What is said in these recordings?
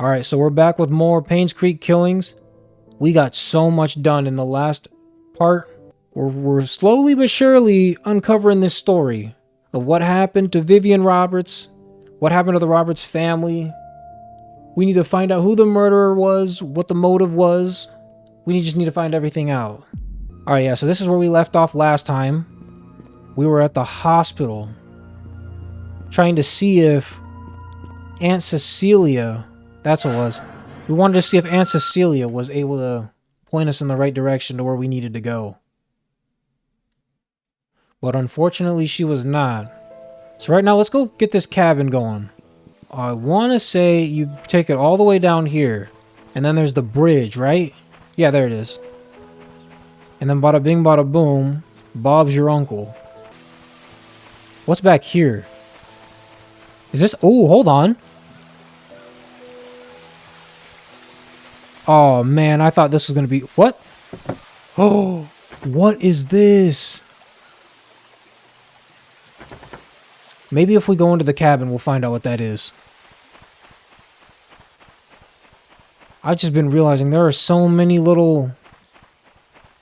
Alright, so we're back with more Payne's Creek killings. We got so much done in the last part. We're slowly but surely uncovering this story of what happened to Vivian Roberts, what happened to the Roberts family. We need to find out who the murderer was, what the motive was. We just need to find everything out. Alright, yeah, so this is where we left off last time. We were at the hospital trying to see if Aunt Cecilia, that's what it was. We wanted to see if Aunt Cecilia was able to point us in the right direction to where we needed to go. But unfortunately, she was not. So right now, let's go get this cabin going. I want to say you take it all the way down here. And then there's the bridge, right? Yeah, there it is. And then bada bing, bada boom, Bob's your uncle. What's back here? Is this... Oh, hold on. Oh, man, I thought this was going to be... What? Oh, what is this? Maybe if we go into the cabin, we'll find out what that is. I've just been realizing there are so many little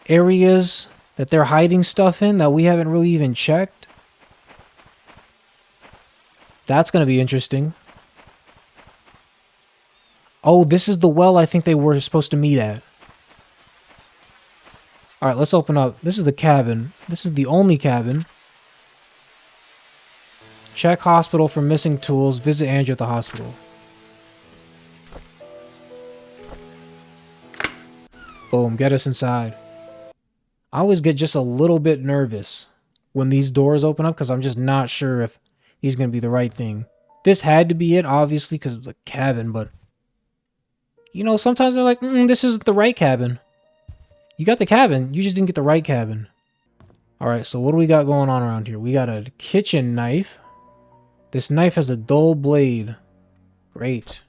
areas that they're hiding stuff in that we haven't really even checked. That's going to be interesting. Oh, this is the well I think they were supposed to meet at. Alright, let's open up. This is the cabin. This is the only cabin. Check hospital for missing tools. Visit Andrew at the hospital. Boom, get us inside. I always get just a little bit nervous when these doors open up because I'm just not sure if these are going to be the right thing. This had to be it, obviously, because it was a cabin, but... You know, sometimes they're like, this isn't the right cabin. You got the cabin, you just didn't get the right cabin. Alright, so what do we got going on around here? We got a kitchen knife. This knife has a dull blade. Great.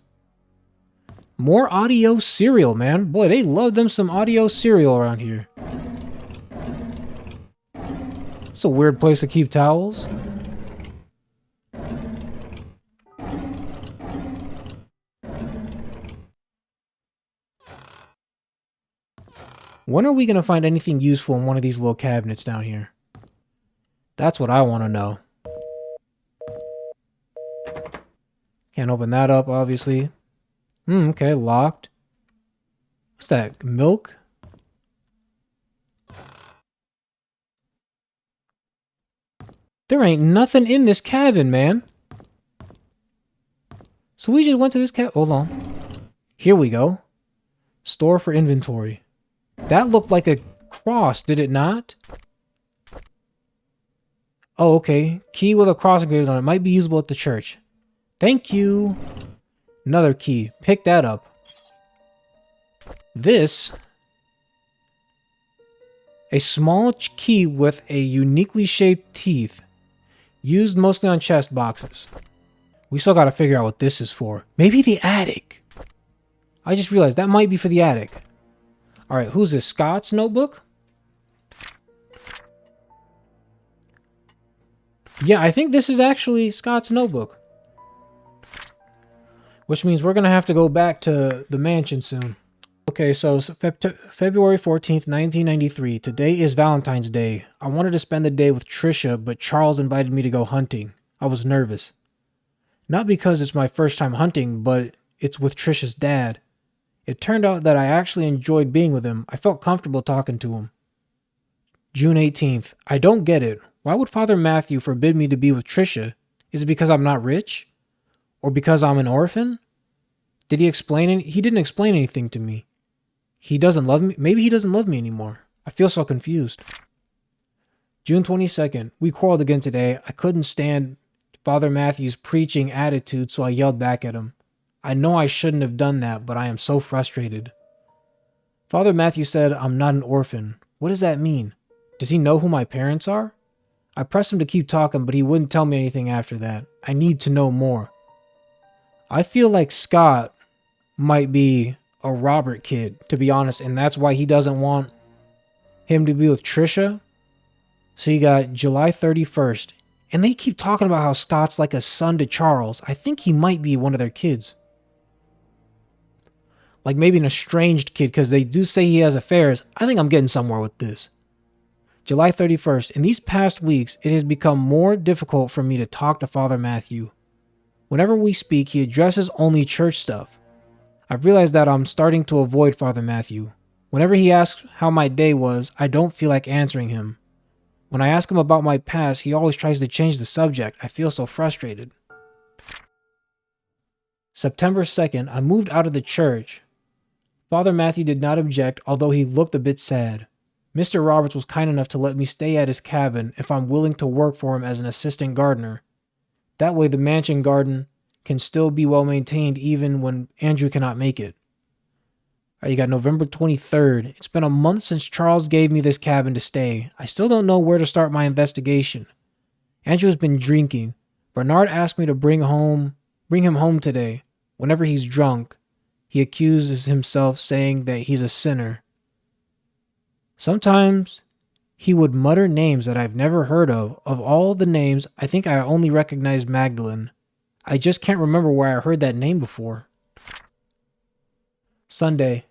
More audio cereal, man. Boy, they love them some audio cereal around here. It's a weird place to keep towels. When are we going to find anything useful in one of these little cabinets down here? That's what I want to know. Can't open that up, obviously. Okay, locked. What's that? Milk? There ain't nothing in this cabin, man. So we just went to this cabin. Hold on. Here we go. Store for inventory. That looked like a cross, did it not? Oh, okay. Key with a cross engraved on it. Might be usable at the church. Thank you. Another key. Pick that up. This. A small key with a uniquely shaped teeth. Used mostly on chest boxes. We still gotta figure out what this is for. Maybe the attic. I just realized that might be for the attic. Alright, who's this? Scott's notebook? Yeah, I think this is actually Scott's notebook. Which means we're going to have to go back to the mansion soon. Okay, so February 14th, 1993. Today is Valentine's Day. I wanted to spend the day with Trisha, but Charles invited me to go hunting. I was nervous. Not because it's my first time hunting, but it's with Trisha's dad. It turned out that I actually enjoyed being with him. I felt comfortable talking to him. June 18th. I don't get it. Why would Father Matthew forbid me to be with Trisha? Is it because I'm not rich? Or because I'm an orphan? Did he explain it? He didn't explain anything to me. He doesn't love me? Maybe he doesn't love me anymore. I feel so confused. June 22nd. We quarreled again today. I couldn't stand Father Matthew's preaching attitude, so I yelled back at him. I know I shouldn't have done that, but I am so frustrated. Father Matthew said I'm not an orphan. What does that mean? Does he know who my parents are? I pressed him to keep talking, but he wouldn't tell me anything after that. I need to know more. I feel like Scott might be a Robert kid, to be honest, and that's why he doesn't want him to be with Trisha. So you got July 31st, and they keep talking about how Scott's like a son to Charles. I think he might be one of their kids. Like maybe an estranged kid, because they do say he has affairs. I think I'm getting somewhere with this. July 31st. In these past weeks, it has become more difficult for me to talk to Father Matthew. Whenever we speak, he addresses only church stuff. I've realized that I'm starting to avoid Father Matthew. Whenever he asks how my day was, I don't feel like answering him. When I ask him about my past, he always tries to change the subject. I feel so frustrated. September 2nd, I moved out of the church. Father Matthew did not object, although he looked a bit sad. Mr. Roberts was kind enough to let me stay at his cabin if I'm willing to work for him as an assistant gardener. That way the mansion garden can still be well maintained even when Andrew cannot make it. Alright, you got November 23rd. It's been a month since Charles gave me this cabin to stay. I still don't know where to start my investigation. Andrew has been drinking. Bernard asked me to bring him home today. Whenever he's drunk, he accuses himself, saying that he's a sinner. Sometimes he would mutter names that I've never heard of. Of all the names, I think I only recognize Magdalene. I just can't remember where I heard that name before. Sunday,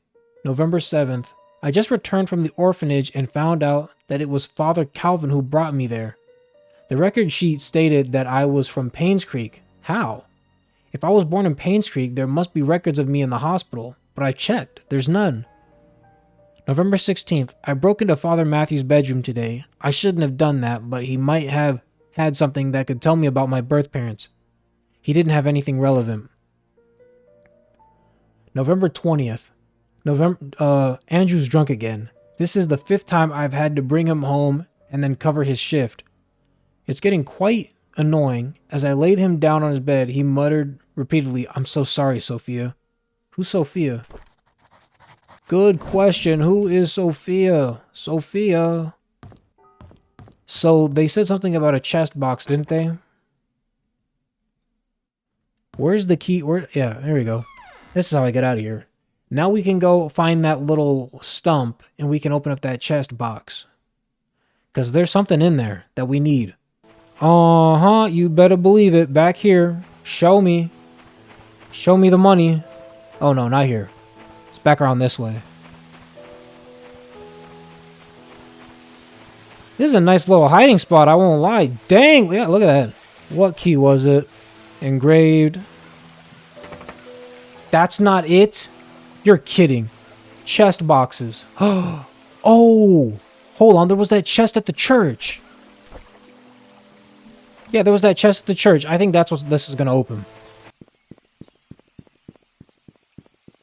November 7th. I just returned from the orphanage and found out that it was Father Calvin who brought me there. The record sheet stated that I was from Paynes Creek. How? If I was born in Paynes Creek, there must be records of me in the hospital, but I checked. There's none. November 16th. I broke into Father Matthew's bedroom today. I shouldn't have done that, but he might have had something that could tell me about my birth parents. He didn't have anything relevant. November 20th. Andrew's drunk again. This is the 5th time I've had to bring him home and then cover his shift. It's getting quite annoying. As I laid him down on his bed, he muttered repeatedly, "I'm so sorry, Sophia." Who's Sophia? Good question. Who is Sophia? Sophia. So they said something about a chest box, didn't they? Where's the key? Yeah, there we go. This is how I get out of here. Now we can go find that little stump and we can open up that chest box. Because there's something in there that we need. Uh-huh, you better believe it. Back here. Show me. Show me the money. Oh no, not here. It's back around this way. This is a nice little hiding spot, I won't lie. Dang, yeah, look at that. What key was it? Engraved. That's not it? You're kidding. Chest boxes. Oh, hold on. There was that chest at the church. Yeah, there was that chest at the church. I think that's what this is going to open.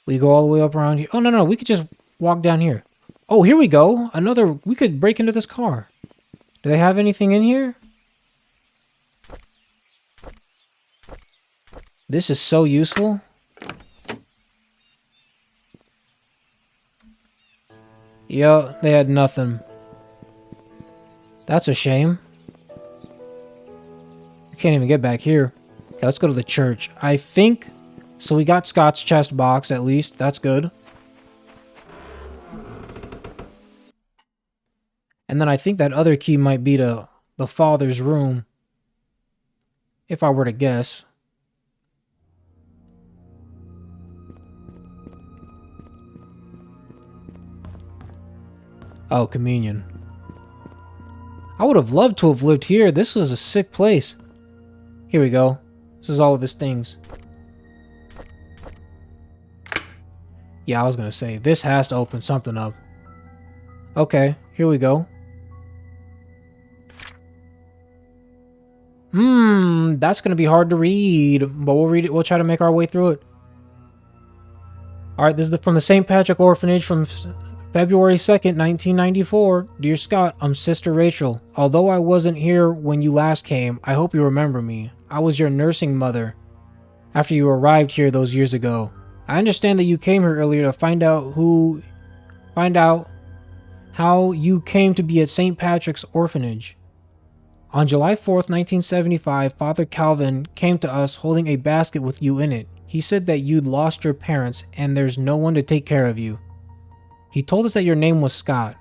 We go all the way up around here. Oh, no. We could just walk down here. Oh, here we go. We could break into this car. Do they have anything in here? This is so useful. Yeah, they had nothing. That's a shame. We can't even get back here. Okay, let's go to the church. I think... So we got Scott's chest box, at least. That's good. And then I think that other key might be to the father's room. If I were to guess. Oh, communion. I would have loved to have lived here. This was a sick place. Here we go. This is all of his things. Yeah, I was going to say, this has to open something up. Okay, here we go. That's going to be hard to read, but we'll read it. We'll try to make our way through it. All right, this is from the St. Patrick Orphanage from February 2nd, 1994. Dear Scott, I'm Sister Rachel. Although I wasn't here when you last came, I hope you remember me. I was your nursing mother after you arrived here those years ago. I understand that you came here earlier to find out how you came to be at St. Patrick's Orphanage. On July 4th, 1975, Father Calvin came to us holding a basket with you in it. He said that you'd lost your parents and there's no one to take care of you. He told us that your name was Scott.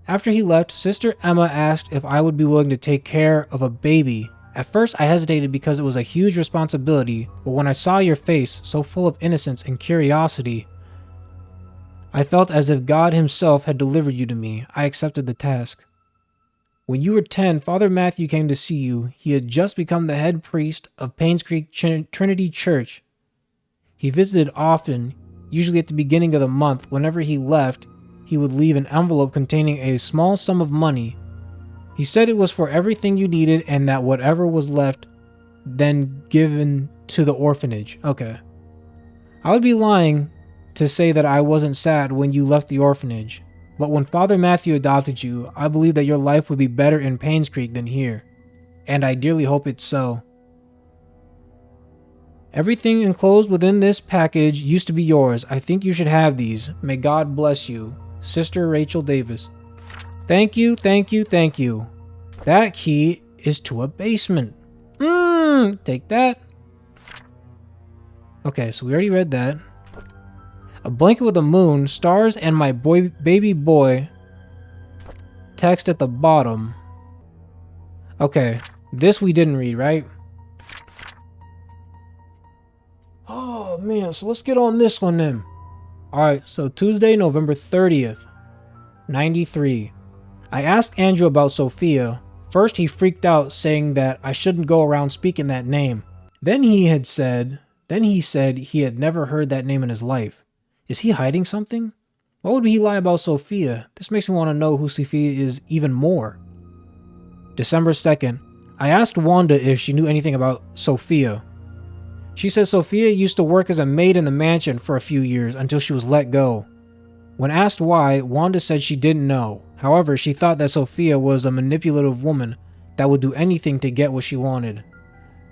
After he left, Sister Emma asked if I would be willing to take care of a baby At first, I hesitated because it was a huge responsibility, but when I saw your face, so full of innocence and curiosity, I felt as if God himself had delivered you to me. I accepted the task. When you were 10, Father Matthew came to see you. He had just become the head priest of Paynes Creek Trinity Church. He visited often, usually at the beginning of the month. Whenever he left, he would leave an envelope containing a small sum of money. He said it was for everything you needed and that whatever was left, then given to the orphanage. Okay. I would be lying to say that I wasn't sad when you left the orphanage, but when Father Matthew adopted you, I believe that your life would be better in Paynes Creek than here, and I dearly hope it's so. Everything enclosed within this package used to be yours. I think you should have these. May God bless you. Sister Rachel Davis. Thank you, thank you, thank you. That key is to a basement. Take that. Okay, so we already read that. A blanket with a moon, stars, and my baby boy. Text at the bottom. Okay, this we didn't read, right? Oh man, so let's get on this one then. Alright, so Tuesday, November 30th, 93. I asked Andrew about Sophia. First he freaked out, saying that I shouldn't go around speaking that name. Then he said he had never heard that name in his life. Is he hiding something? Why would he lie about Sophia? This makes me want to know who Sophia is even more. December 2nd. I asked Wanda if she knew anything about Sophia. She said Sophia used to work as a maid in the mansion for a few years until she was let go. When asked why, Wanda said she didn't know. However, she thought that Sophia was a manipulative woman that would do anything to get what she wanted.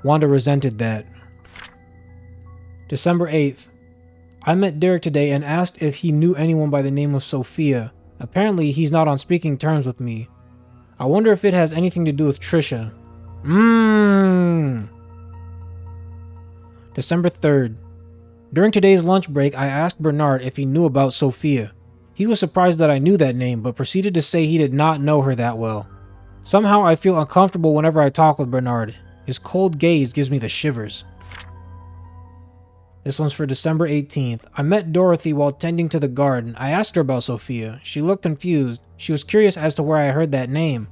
Wanda resented that. December 8th. I met Derek today and asked if he knew anyone by the name of Sophia. Apparently, he's not on speaking terms with me. I wonder if it has anything to do with Trisha. December 3rd. During today's lunch break, I asked Bernard if he knew about Sophia. He was surprised that I knew that name, but proceeded to say he did not know her that well. Somehow I feel uncomfortable whenever I talk with Bernard. His cold gaze gives me the shivers. This one's for December 18th. I met Dorothy while tending to the garden. I asked her about Sophia. She looked confused. She was curious as to where I heard that name.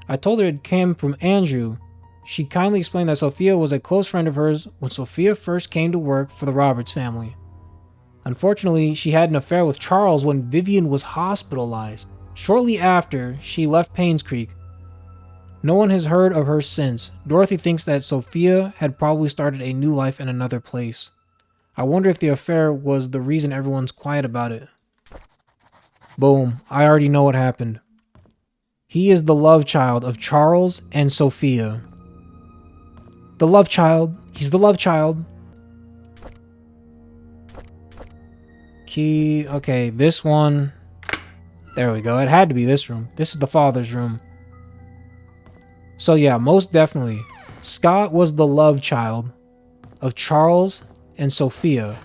I told her it came from Andrew. She kindly explained that Sophia was a close friend of hers when Sophia first came to work for the Roberts family. Unfortunately, she had an affair with Charles when Vivian was hospitalized. Shortly after, she left Paynes Creek. No one has heard of her since. Dorothy thinks that Sophia had probably started a new life in another place. I wonder if the affair was the reason everyone's quiet about it. Boom, I already know what happened. He is the love child of Charles and Sophia. The love child. He's the love child. Key. Okay, this one. There we go. It had to be this room. This is the father's room. So yeah, most definitely. Scott was the love child of Charles and Sophia.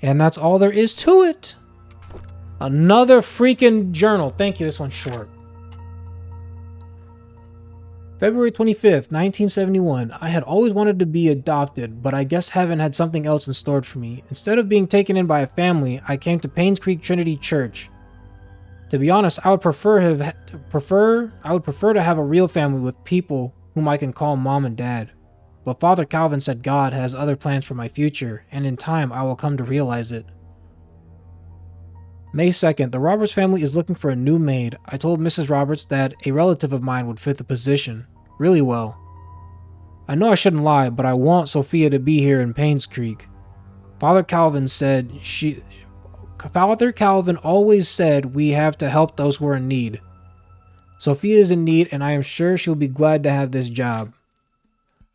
And that's all there is to it. Another freaking journal. Thank you. This one's short. February 25th, 1971. I had always wanted to be adopted, but I guess heaven had something else in store for me. Instead of being taken in by a family, I came to Paynes Creek Trinity Church. To be honest, I would prefer to have a real family with people whom I can call mom and dad. But Father Calvin said God has other plans for my future, and in time I will come to realize it. May 2nd, the Roberts family is looking for a new maid. I told Mrs. Roberts that a relative of mine would fit the position really well. I know I shouldn't lie, but I want Sophia to be here in Paynes Creek. Father Calvin always said we have to help those who are in need. Sophia is in need, and I am sure she'll be glad to have this job.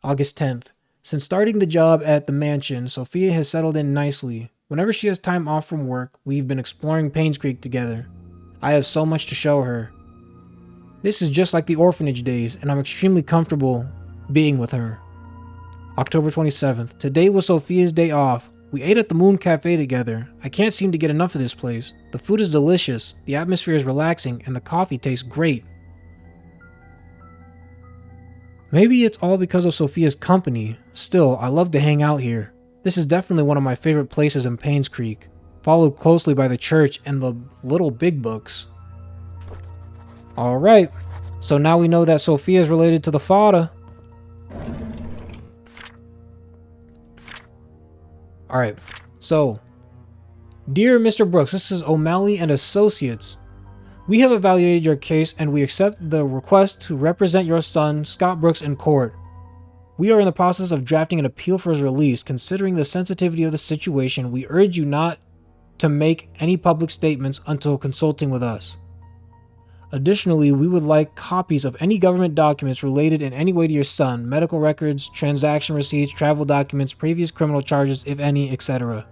August 10th. Since starting the job at the mansion, Sophia has settled in nicely. Whenever she has time off from work, we've been exploring Paynes Creek together. I have so much to show her. This is just like the orphanage days, and I'm extremely comfortable being with her. October 27th. Today was Sophia's day off. We ate at the Moon Cafe together. I can't seem to get enough of this place. The food is delicious, the atmosphere is relaxing, and the coffee tastes great. Maybe it's all because of Sophia's company. Still, I love to hang out here. This is definitely one of my favorite places in Paynes Creek, followed closely by the church and the Little Big Books. Alright, so now we know that Sophia is related to the father. Alright, so, dear Mr. Brooks, this is O'Malley and Associates. We have evaluated your case and we accept the request to represent your son, Scott Brooks, in court. We are in the process of drafting an appeal for his release. Considering the sensitivity of the situation, we urge you not to make any public statements until consulting with us. Additionally, we would like copies of any government documents related in any way to your son, medical records, transaction receipts, travel documents, previous criminal charges, if any, etc.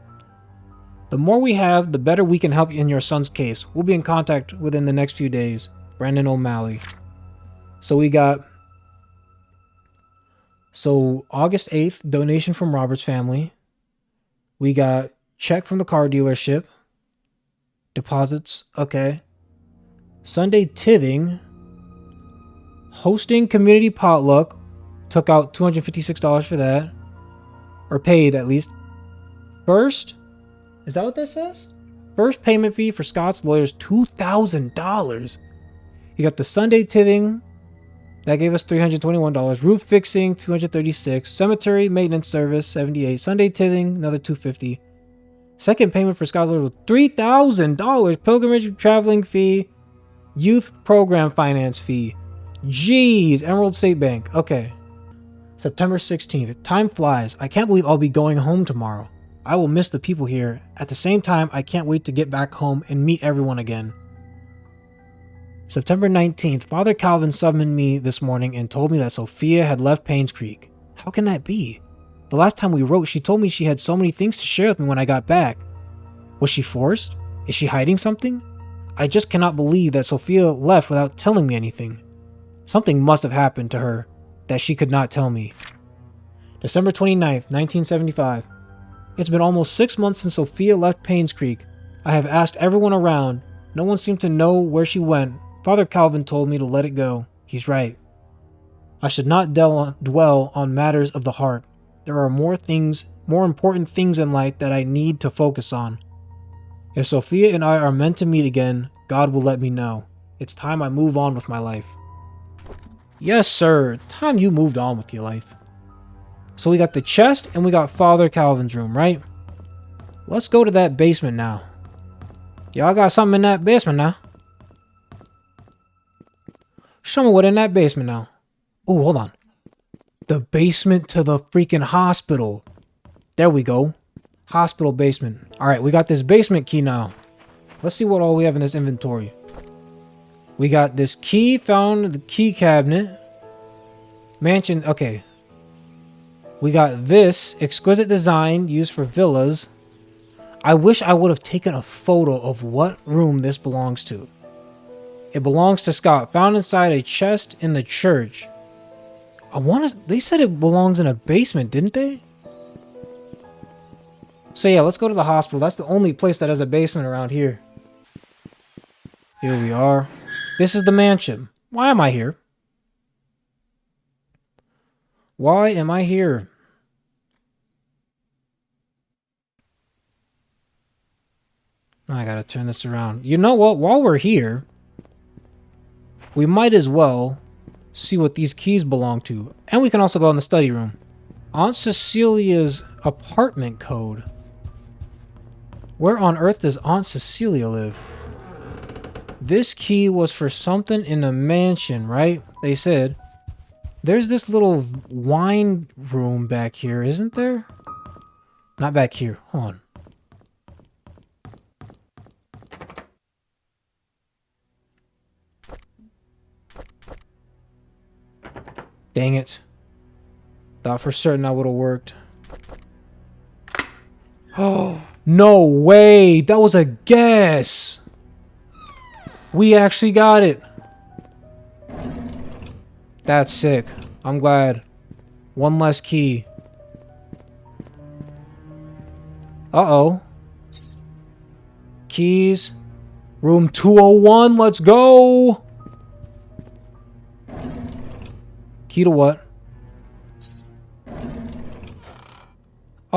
The more we have, the better we can help you in your son's case. We'll be in contact within the next few days. Brandon O'Malley. So we got... So August 8th, donation from Robert's family. We got check from the car dealership. Deposits, okay. Sunday tithing. Hosting community potluck. Took out $256 for that. Or paid, at least. First... Is that what this says? First payment fee for Scott's lawyers, $2,000. You got the Sunday tithing. That gave us $321. Roof fixing, $236. Cemetery maintenance service, $78. Sunday tithing, another $250. Second payment for Scott's lawyers, $3,000. Pilgrimage traveling fee. Youth program finance fee. Jeez, Emerald State Bank. Okay. September 16th. Time flies. I can't believe I'll be going home tomorrow. I will miss the people here. At the same time, I can't wait to get back home and meet everyone again. September 19th, Father Calvin summoned me this morning and told me that Sophia had left Paynes Creek. How can that be? The last time we wrote, she told me she had so many things to share with me when I got back. Was she forced? Is she hiding something? I just cannot believe that Sophia left without telling me anything. Something must have happened to her that she could not tell me. December 29th, 1975. It's been almost 6 months since Sophia left Paynes Creek. I have asked everyone around. No one seemed to know where she went. Father Calvin told me to let it go. He's right. I should not dwell on matters of the heart. There are more important things in life that I need to focus on. If Sophia and I are meant to meet again, God will let me know. It's time I move on with my life. Yes, sir. Time you moved on with your life. So we got the chest and we got Father Calvin's room, right? Let's go to that basement now. Y'all got something in that basement now? Show me what in that basement now. Oh, hold on. The basement to the freaking hospital. There we go. Hospital basement. Alright, we got this basement key now. Let's see what all we have in this inventory. We got this key found in the key cabinet. Mansion, okay. We got this exquisite design used for villas. I wish I would have taken a photo of what room this belongs to. It belongs to Scott. Found inside a chest in the church. They said it belongs in a basement, didn't they? So yeah, let's go to the hospital. That's the only place that has a basement around here. Here we are. This is the mansion. Why am I here? Why am I here? I gotta turn this around. You know what? While we're here, we might as well see what these keys belong to. And we can also go in the study room. Aunt Cecilia's apartment code. Where on earth does Aunt Cecilia live? This key was for something in a mansion, right? They said. There's this little wine room back here, isn't there? Not back here. Hold on. Dang it. Thought for certain that would have worked. Oh, no way. That was a guess. We actually got it. That's sick. I'm glad. One less key. Uh-oh. Keys. Room 201. Let's go. Key to what?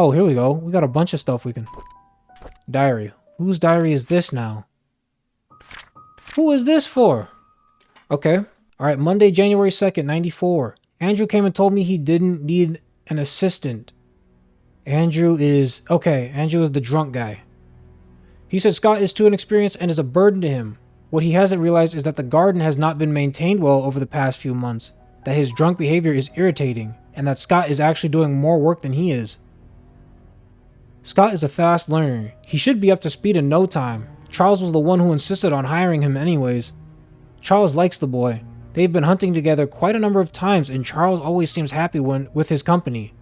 Oh, here we go. We got a bunch of stuff we can... Diary. Whose diary is this now? Who is this for? Okay. All right. Monday, January 2nd, 94. Andrew came and told me he didn't need an assistant. Andrew is... Okay. Andrew is the drunk guy. He said Scott is too inexperienced and is a burden to him. What he hasn't realized is that the garden has not been maintained well over the past few months, that his drunk behavior is irritating, and that Scott is actually doing more work than he is. Scott is a fast learner. He should be up to speed in no time. Charles was the one who insisted on hiring him anyways. Charles likes the boy. They've been hunting together quite a number of times, and Charles always seems happy with his company.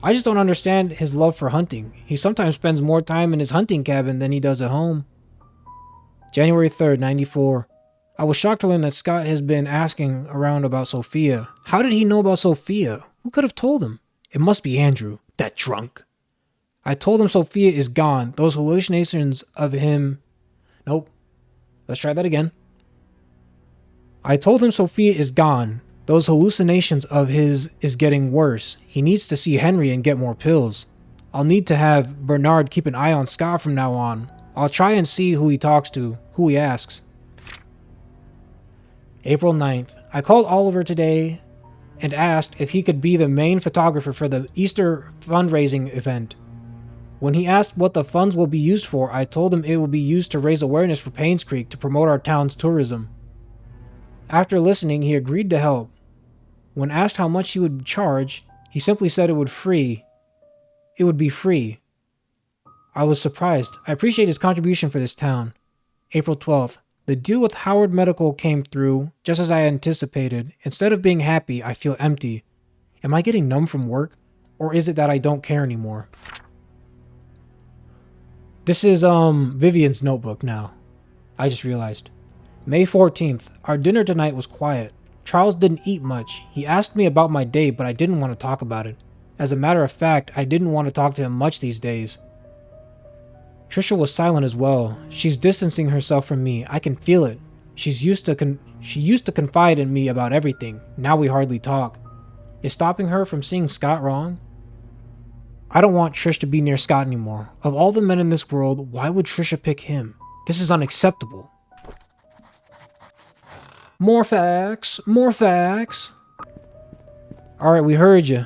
I just don't understand his love for hunting. He sometimes spends more time in his hunting cabin than he does at home. January 3rd, 94. I was shocked to learn that Scott has been asking around about Sophia. How did he know about Sophia? Who could have told him? It must be Andrew, that drunk. I told him Sophia is gone. Those hallucinations of him... Nope. Let's try that again. I told him Sophia is gone. Those hallucinations of his is getting worse. He needs to see Henry and get more pills. I'll need to have Bernard keep an eye on Scott from now on. I'll try and see who he talks to, who he asks. April 9th. I called Oliver today and asked if he could be the main photographer for the Easter fundraising event. When he asked what the funds will be used for, I told him it will be used to raise awareness for Paynes Creek to promote our town's tourism. After listening, he agreed to help. When asked how much he would charge, he simply said it would be free. I was surprised. I appreciate his contribution for this town. April 12th. The deal with Howard Medical came through just as I anticipated. Instead of being happy, I feel empty. Am I getting numb from work? Or is it that I don't care anymore? This is Vivian's notebook now. I just realized. May 14th. Our dinner tonight was quiet. Charles didn't eat much. He asked me about my day, but I didn't want to talk about it. As a matter of fact, I didn't want to talk to him much these days. Trisha was silent as well. She's distancing herself from me. I can feel it. She used to confide in me about everything. Now we hardly talk. Is stopping her from seeing Scott wrong? I don't want Trish to be near Scott anymore. Of all the men in this world, why would Trisha pick him? This is unacceptable. More facts. More facts. Alright, we heard you.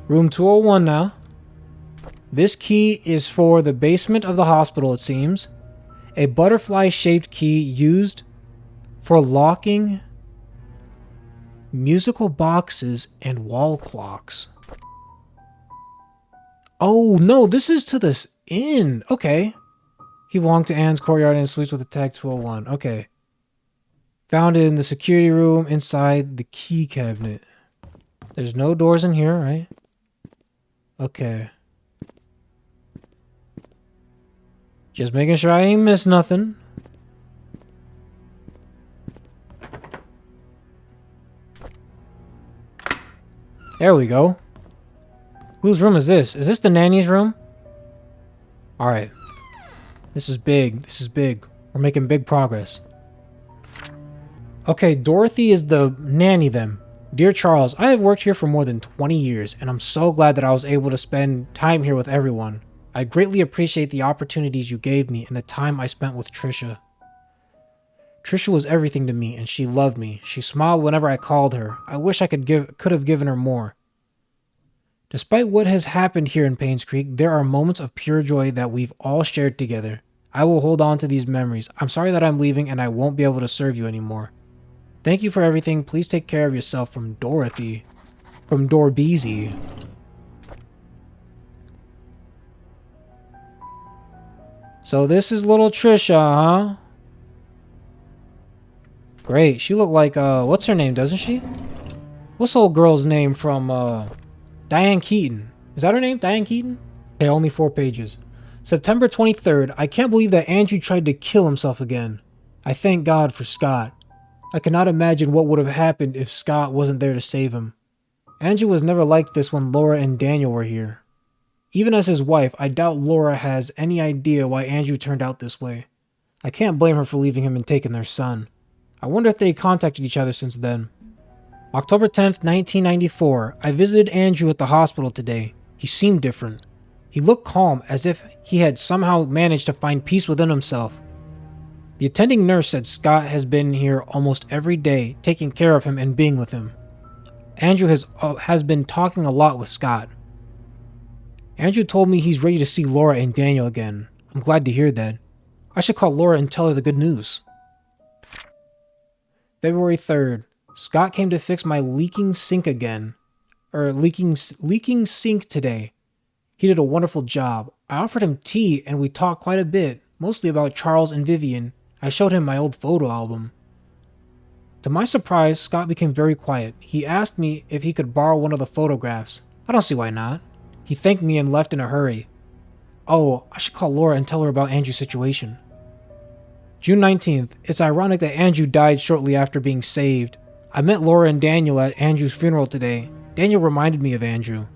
Room 201 now. This key is for the basement of the hospital, it seems. A butterfly-shaped key used for locking musical boxes and wall clocks. Oh, no, this is to this inn. Okay. He belonged to Anne's Courtyard and Suites with a tag 201. Okay. Found it in the security room inside the key cabinet. There's no doors in here, right? Okay. Just making sure I ain't missed nothing. There we go. Whose room is this? Is this the nanny's room? Alright. This is big. This is big. We're making big progress. Okay, Dorothy is the nanny then. Dear Charles, I have worked here for more than 20 years, and I'm so glad that I was able to spend time here with everyone. I greatly appreciate the opportunities you gave me and the time I spent with Trisha. Trisha was everything to me, and she loved me. She smiled whenever I called her. I wish I could have given her more. Despite what has happened here in Paynes Creek, there are moments of pure joy that we've all shared together. I will hold on to these memories. I'm sorry that I'm leaving and I won't be able to serve you anymore. Thank you for everything. Please take care of yourself, from Dorothy. From Dorbeezy. So this is little Trisha, huh? Great. She looked like, what's her name, doesn't she? What's the old girl's name from, Diane Keaton? Is that her name? Diane Keaton? Okay, only 4 pages. September 23rd. I can't believe that Andrew tried to kill himself again. I thank God for Scott. I cannot imagine what would have happened if Scott wasn't there to save him. Andrew was never like this when Laura and Daniel were here. Even as his wife, I doubt Laura has any idea why Andrew turned out this way. I can't blame her for leaving him and taking their son. I wonder if they contacted each other since then. October 10th, 1994. I visited Andrew at the hospital today. He seemed different. He looked calm, as if he had somehow managed to find peace within himself. The attending nurse said Scott has been here almost every day, taking care of him and being with him. Andrew has been talking a lot with Scott. Andrew told me he's ready to see Laura and Daniel again. I'm glad to hear that. I should call Laura and tell her the good news. February 3rd. Scott came to fix my leaking sink again. Leaking sink today. He did a wonderful job. I offered him tea and we talked quite a bit, mostly about Charles and Vivian. I showed him my old photo album. To my surprise, Scott became very quiet. He asked me if he could borrow one of the photographs. I don't see why not. He thanked me and left in a hurry. Oh, I should call Laura and tell her about Andrew's situation. June 19th. It's ironic that Andrew died shortly after being saved. I met Laura and Daniel at Andrew's funeral today. Daniel reminded me of Andrew.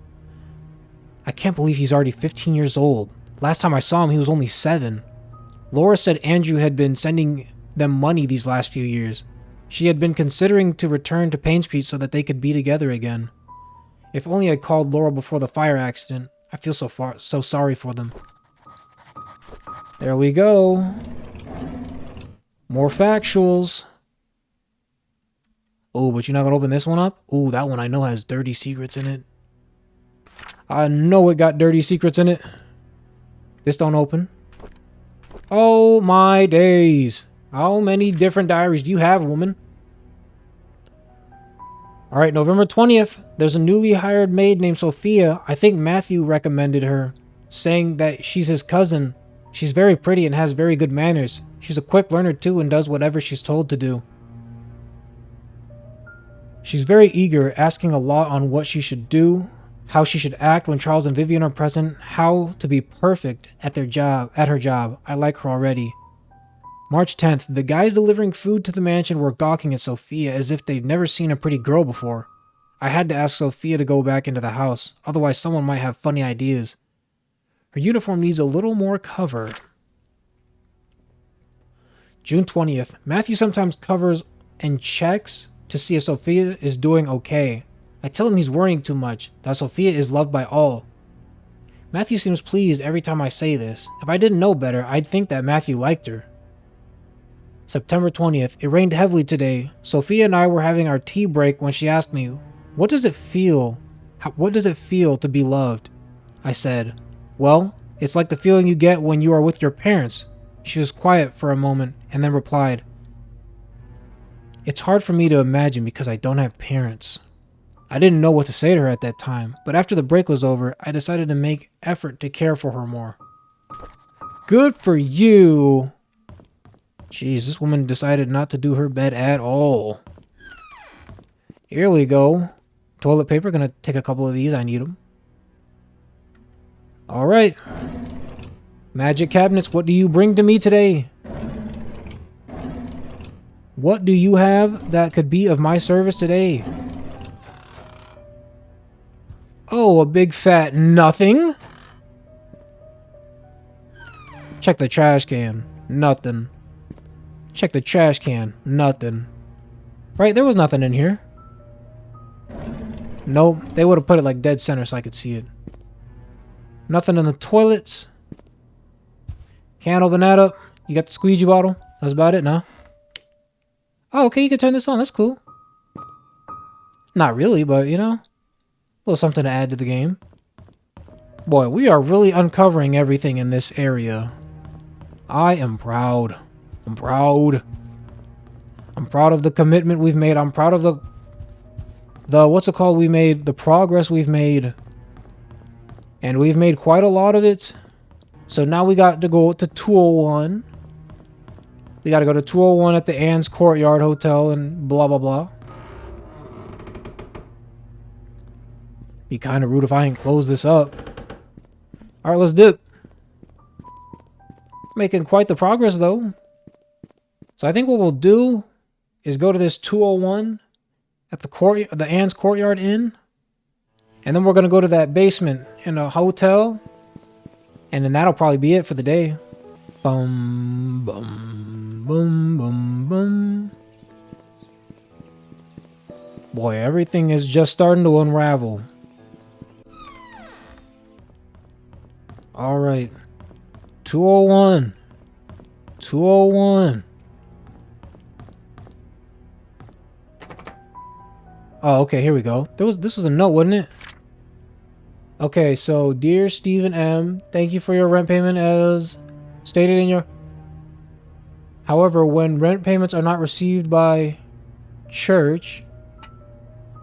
I can't believe he's already 15 years old. Last time I saw him, he was only 7. Laura said Andrew had been sending them money these last few years. She had been considering to return to Payne Street so that they could be together again. If only I called Laura before the fire accident. I feel so sorry for them. There we go. More factuals. Oh, but you're not gonna open this one up? Oh, that one I know has dirty secrets in it. I know it got dirty secrets in it. This don't open. Oh my days. How many different diaries do you have, woman? Alright, November 20th. There's a newly hired maid named Sophia. I think Matthew recommended her, saying that she's his cousin. She's very pretty and has very good manners. She's a quick learner too and does whatever she's told to do. She's very eager, asking a lot on what she should do, how she should act when Charles and Vivian are present, how to be perfect at her job. I like her already. March 10th. The guys delivering food to the mansion were gawking at Sophia as if they'd never seen a pretty girl before. I had to ask Sophia to go back into the house, otherwise someone might have funny ideas. Her uniform needs a little more cover. June 20th. Matthew sometimes covers and checks to see if Sophia is doing okay. I tell him he's worrying too much, that Sophia is loved by all. Matthew seems pleased every time I say this. If I didn't know better, I'd think that Matthew liked her. September 20th. It rained heavily today. Sophia and I were having our tea break when she asked me, what does it feel to be loved? I said, well, it's like the feeling you get when you are with your parents. She was quiet for a moment and then replied, it's hard for me to imagine because I don't have parents. I didn't know what to say to her at that time, but after the break was over, I decided to make effort to care for her more. Good for you. Jeez, this woman decided not to do her bed at all. Here we go. Toilet paper, gonna take a couple of these, I need them. Alright. Magic cabinets, what do you bring to me today? What do you have that could be of my service today? Oh, a big fat nothing? Check the trash can. Nothing. Check the trash can. Nothing. Right, there was nothing in here. Nope, they would have put it like dead center so I could see it. Nothing in the toilets. Can't open that up. You got the squeegee bottle. That's about it, no? Oh, okay, you can turn this on. That's cool. Not really, but you know, a little something to add to the game. Boy, we are really uncovering everything in this area. I am proud. I'm proud. I'm proud of the commitment we've made. I'm proud of the what's it called we made, the progress we've made. And we've made quite a lot of it. So now we got to go to 201. We got to go to 201 at the Ann's Courtyard Hotel and blah, blah, blah. Be kind of rude if I didn't close this up. Alright, let's dip. Making quite the progress, though. So I think what we'll do is go to this 201 at the Ann's Courtyard Inn. And then we're going to go to that basement in a hotel. And then that'll probably be it for the day. Bum, bum, bum, bum, bum. Boy, everything is just starting to unravel. All right. 201. 201. Oh, okay, here we go. This was a note, wasn't it? Okay, so dear Stephen M, thank you for your rent payment as stated in your... However, when rent payments are not received by church...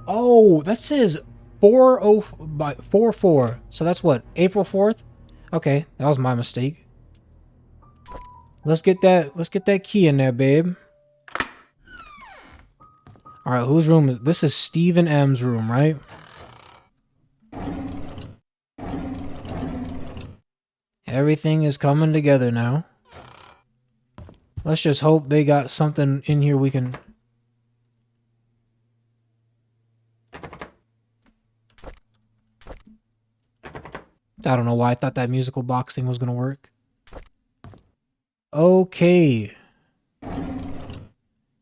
Oh, that says 4/4. So that's what, April 4th? Okay, that was my mistake. Let's get that key in there, babe. All right, whose room is this? Is Stephen M's room, right? Everything is coming together now. Let's just hope they got something in here we can... I don't know why I thought that musical box thing was gonna work. Okay.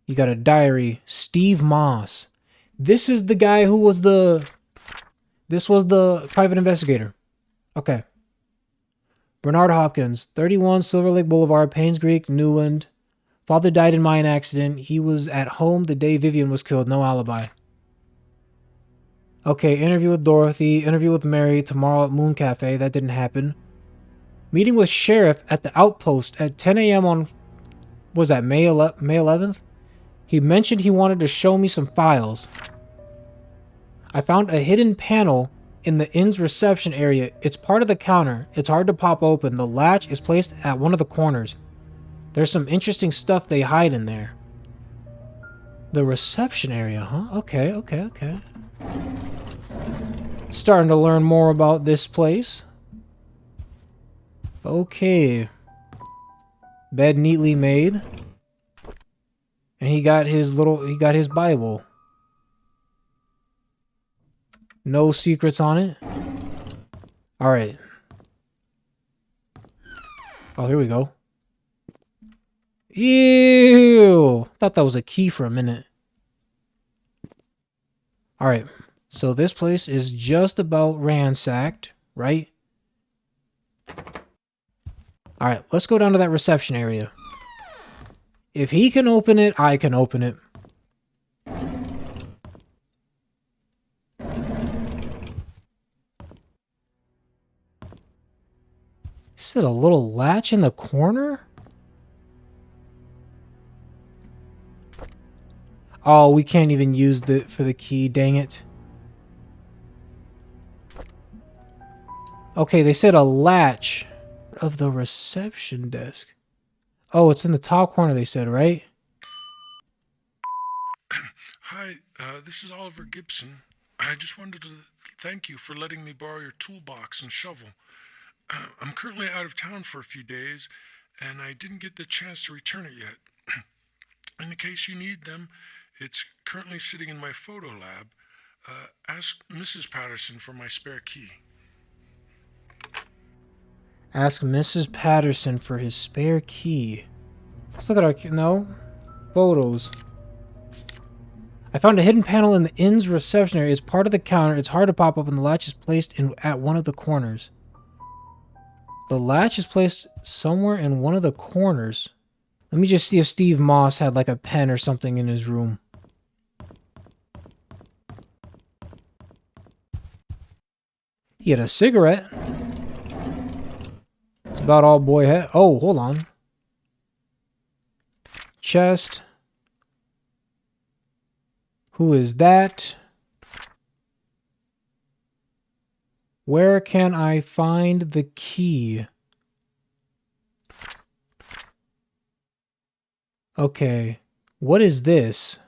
You got a diary. Steve Moss. This is the guy who was the... This was the private investigator. Okay. Bernard Hopkins, 31 Silver Lake Boulevard, Paynes Creek, Newland. Father died in mine accident. He was at home the day Vivian was killed. No alibi. Okay, interview with Dorothy. Interview with Mary tomorrow at Moon Cafe. That didn't happen. Meeting with Sheriff at the Outpost at 10 a.m. on... Was that May 11th? He mentioned he wanted to show me some files. I found a hidden panel in the inn's reception area. It's part of the counter. It's hard to pop open. The latch is placed at one of the corners. There's some interesting stuff they hide in there. The reception area, huh? Okay. Starting to learn more about this place. Okay. Bed neatly made. And he got his Bible. No secrets on it. All right. Oh, here we go. Ew! Thought that was a key for a minute. All right. So this place is just about ransacked, right? All right, let's go down to that reception area. If he can open it, I can open it. Is it a little latch in the corner? Oh, we can't even use it for the key, dang it. Okay, they said a latch of the reception desk. Oh, it's in the top corner, they said, right? Hi, this is Oliver Gibson. I just wanted to thank you for letting me borrow your toolbox and shovel. I'm currently out of town for a few days, and I didn't get the chance to return it yet. In the case you need them, it's currently sitting in my photo lab. Ask Mrs. Patterson for my spare key. Ask Mrs. Patterson for his spare key. Let's look at our... No. Photos. I found a hidden panel in the inn's reception area. It's part of the counter. It's hard to pop up, and the latch is placed at one of the corners. The latch is placed somewhere in one of the corners. Let me just see if Steve Moss had like a pen or something in his room. He had a cigarette. That's about all boy had. Oh, hold on. Chest. Who is that? Where can I find the key? Okay. What is this?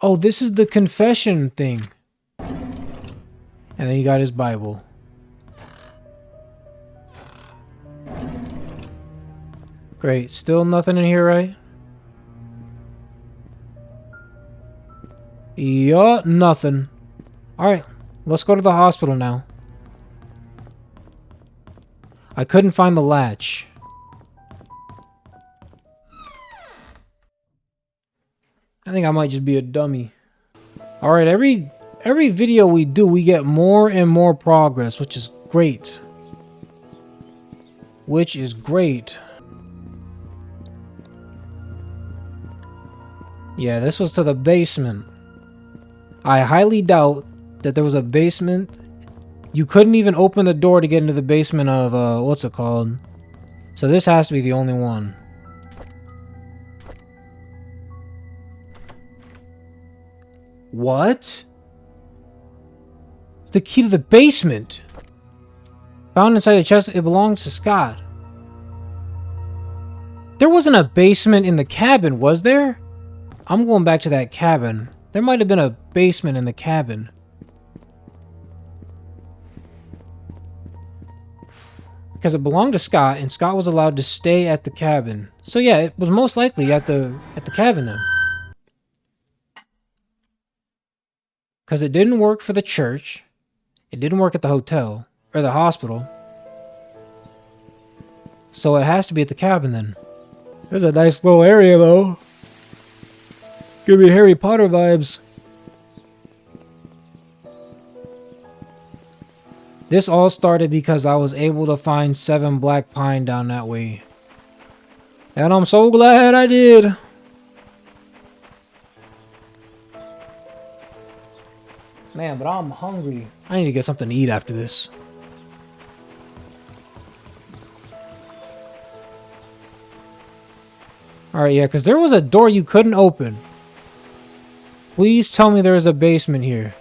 Oh, this is the confession thing. And then he got his Bible. Great. Still nothing in here, right? Yeah, nothing. Alright. Let's go to the hospital now. I couldn't find the latch. I think I might just be a dummy. Alright, every video we do, we get more and more progress, which is great. which is great. Yeah, this was to the basement. I highly doubt that there was a basement. You couldn't even open the door to get into the basement of, what's it called? So this has to be the only one. What? It's the key to the basement. Found inside the chest, it belongs to Scott. There wasn't a basement in the cabin, was there? I'm going back to that cabin. There might have been a basement in the cabin. Because it belonged to Scott, and Scott was allowed to stay at the cabin. So yeah, it was most likely at the cabin then. Because it didn't work for the church. It didn't work at the hotel. Or the hospital. So it has to be at the cabin then. There's a nice little area though. Give me Harry Potter vibes. This all started because I was able to find 7 black pine down that way. And I'm so glad I did. Man, but I'm hungry. I need to get something to eat after this. Alright, yeah, because there was a door you couldn't open. Please tell me there is a basement here.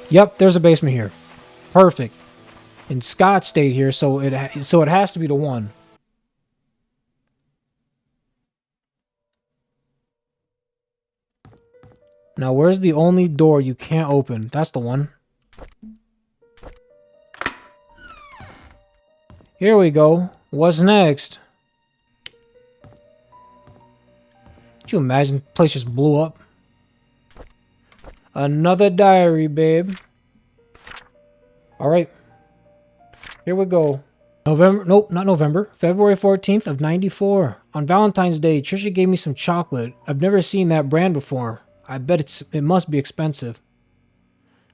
Yep, there's a basement here. Perfect. And Scott stayed here, so it has to be the one. Now, where's the only door you can't open? That's the one. Here we go. What's next? Could you imagine the place just blew up? Another diary, babe. Alright. Here we go. November, nope, not November. February 14th of 94. On Valentine's Day, Trisha gave me some chocolate. I've never seen that brand before. I bet it must be expensive.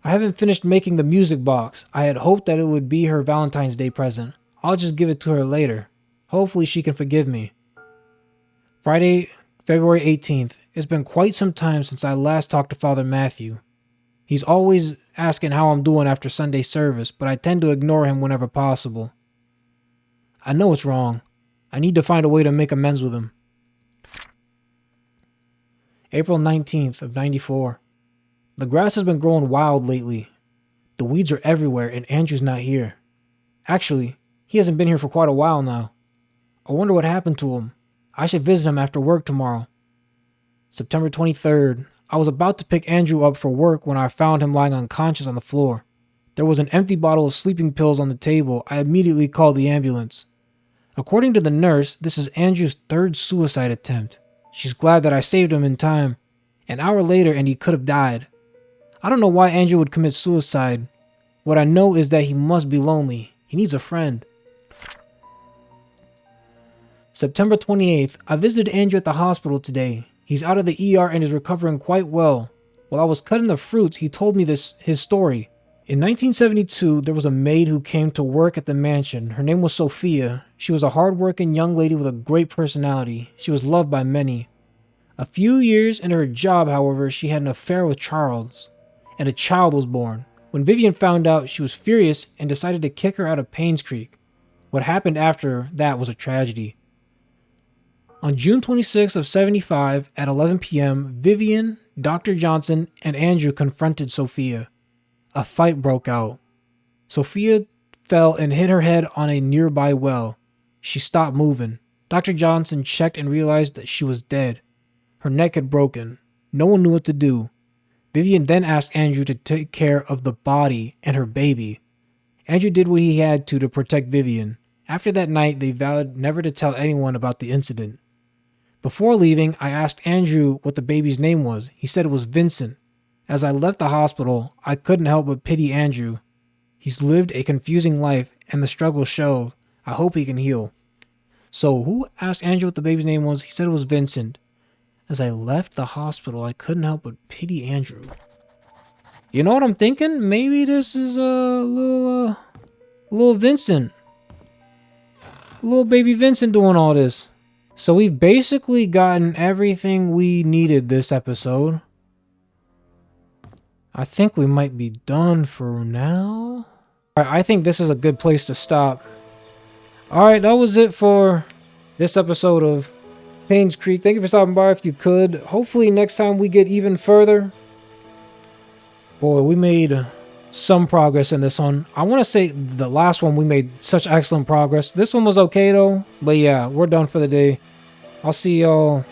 I haven't finished making the music box. I had hoped that it would be her Valentine's Day present. I'll just give it to her later. Hopefully she can forgive me. Friday, February 18th. It's been quite some time since I last talked to Father Matthew. He's always asking how I'm doing after Sunday service, but I tend to ignore him whenever possible. I know it's wrong. I need to find a way to make amends with him. April 19th of 94. The grass has been growing wild lately. The weeds are everywhere and Andrew's not here. Actually, he hasn't been here for quite a while now. I wonder what happened to him. I should visit him after work tomorrow. September 23rd. I was about to pick Andrew up for work when I found him lying unconscious on the floor. There was an empty bottle of sleeping pills on the table. I immediately called the ambulance. According to the nurse, this is Andrew's 3rd suicide attempt. She's glad that I saved him in time. An hour later and he could have died. I don't know why Andrew would commit suicide. What I know is that he must be lonely. He needs a friend. September 28th. I visited Andrew at the hospital today. He's out of the ER and is recovering quite well. While I was cutting the fruits, he told me his story. In 1972, there was a maid who came to work at the mansion. Her name was Sophia. She was a hard-working young lady with a great personality. She was loved by many. A few years into her job, however, she had an affair with Charles, and a child was born. When Vivian found out, she was furious and decided to kick her out of Paynes Creek. What happened after that was a tragedy. On June 26th of 75, at 11 p.m., Vivian, Dr. Johnson, and Andrew confronted Sophia. A fight broke out. Sophia fell and hit her head on a nearby well. She stopped moving. Dr. Johnson checked and realized that she was dead. Her neck had broken. No one knew what to do. Vivian then asked Andrew to take care of the body and her baby. Andrew did what he had to protect Vivian. After that night, they vowed never to tell anyone about the incident. Before leaving, I asked Andrew what the baby's name was. He said it was Vincent. As I left the hospital, I couldn't help but pity Andrew. He's lived a confusing life, and the struggle showed. I hope he can heal. So, who asked Andrew what the baby's name was? He said it was Vincent. As I left the hospital, I couldn't help but pity Andrew. You know what I'm thinking? Maybe this is a little, Little Vincent. Little baby Vincent doing all this. So we've basically gotten everything we needed this episode. I think we might be done for now. Alright, I think this is a good place to stop. Alright, that was it for this episode of Payne's Creek. Thank you for stopping by if you could. Hopefully next time we get even further. Boy, we made some progress in this one. I want to say the last one we made such excellent progress. This one was okay though. But yeah, we're done for the day. I'll see y'all